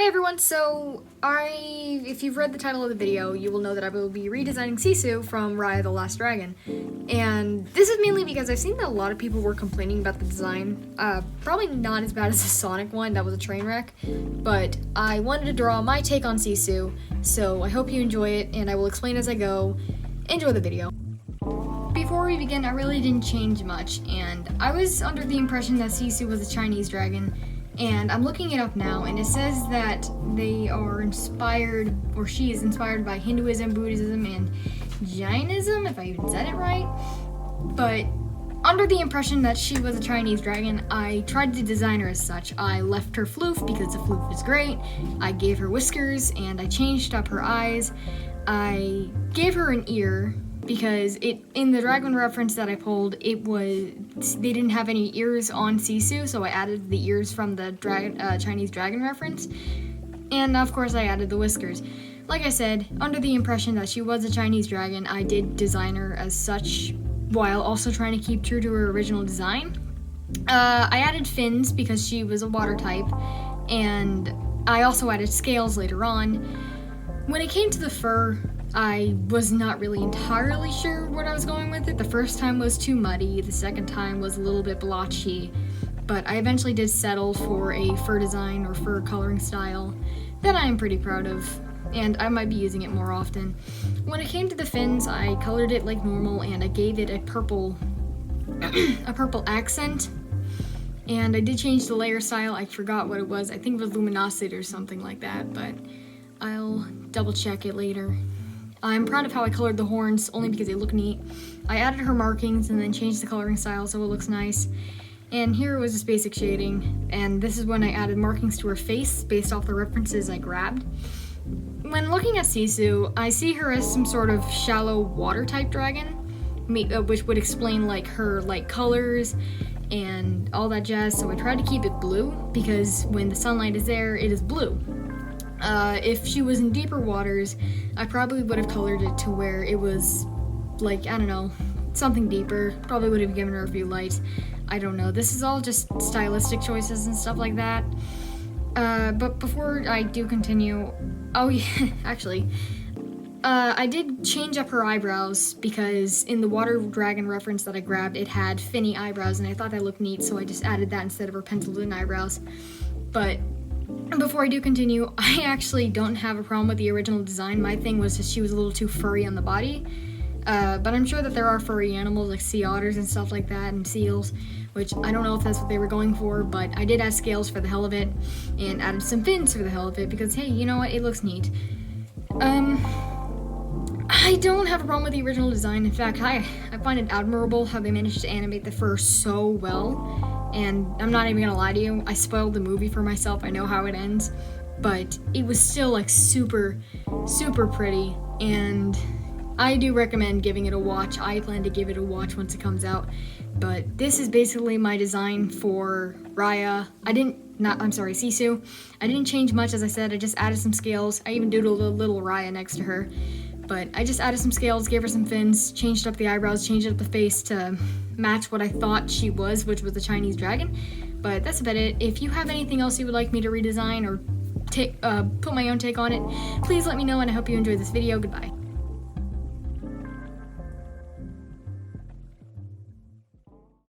Hey everyone, if you've read the title of the video, you will know that I will be redesigning Sisu from Raya the Last Dragon. And this is mainly because I've seen that a lot of people were complaining about the design. Probably not as bad as the Sonic one, that was a train wreck. But I wanted to draw my take on Sisu, so I hope you enjoy it, and I will explain as I go. Enjoy the video. Before we begin, I really didn't change much, and I was under the impression that Sisu was a Chinese dragon. And I'm looking it up now, and it says that they are inspired, or she is inspired by Hinduism, Buddhism, and Jainism, if I even said it right. But under the impression that she was a Chinese dragon, I tried to design her as such. I left her floof because the floof is great. I gave her whiskers, and I changed up her eyes. I gave her an ear, because in the dragon reference that I pulled, they didn't have any ears on Sisu, so I added the ears from the Chinese dragon reference, and of course I added the whiskers. Like I said, under the impression that she was a Chinese dragon, I did design her as such, while also trying to keep true to her original design. I added fins because she was a water type, and I also added scales later on. When it came to the fur, I was not really entirely sure what I was going with it. The first time was too muddy, the second time was a little bit blotchy, but I eventually did settle for a fur design or fur coloring style that I am pretty proud of, and I might be using it more often. When it came to the fins, I colored it like normal, and I gave it a purple accent, and I did change the layer style. I forgot what it was. I think it was luminosity or something like that, but I'll double check it later. I'm proud of how I colored the horns, only because they look neat. I added her markings and then changed the coloring style so it looks nice. And here was just basic shading, and this is when I added markings to her face based off the references I grabbed. When looking at Sisu, I see her as some sort of shallow water type dragon, which would explain like her colors and all that jazz, so I tried to keep it blue because when the sunlight is there, it is blue. If she was in deeper waters, I probably would have colored it to where it was, like, I don't know, something deeper. Probably would have given her a few lights. I don't know. This is all just stylistic choices and stuff like that. But before I do continue, oh yeah, actually, I did change up her eyebrows because in the water dragon reference that I grabbed, it had finny eyebrows, and I thought that looked neat, so I just added that instead of her penciled-in eyebrows. But before I do continue, I actually don't have a problem with the original design. My thing was just she was a little too furry on the body. But I'm sure that there are furry animals like sea otters and stuff like that, and seals, which I don't know if that's what they were going for, but I did add scales for the hell of it, and added some fins for the hell of it, because hey, you know what, it looks neat. I don't have a problem with the original design. In fact, I find it admirable how they managed to animate the fur so well. And I'm not even gonna lie to you, I spoiled the movie for myself. I know how it ends, but it was still like super, super pretty, and I do recommend giving it a watch. I plan to give it a watch once it comes out, but this is basically my design for Raya. Sisu. I didn't change much, as I said. I just added some scales. I even doodled a little Raya next to her. But I just added some scales, gave her some fins, changed up the eyebrows, changed up the face to match what I thought she was, which was a Chinese dragon. But that's about it. If you have anything else you would like me to redesign or put my own take on it, please let me know, and I hope you enjoyed this video. Goodbye.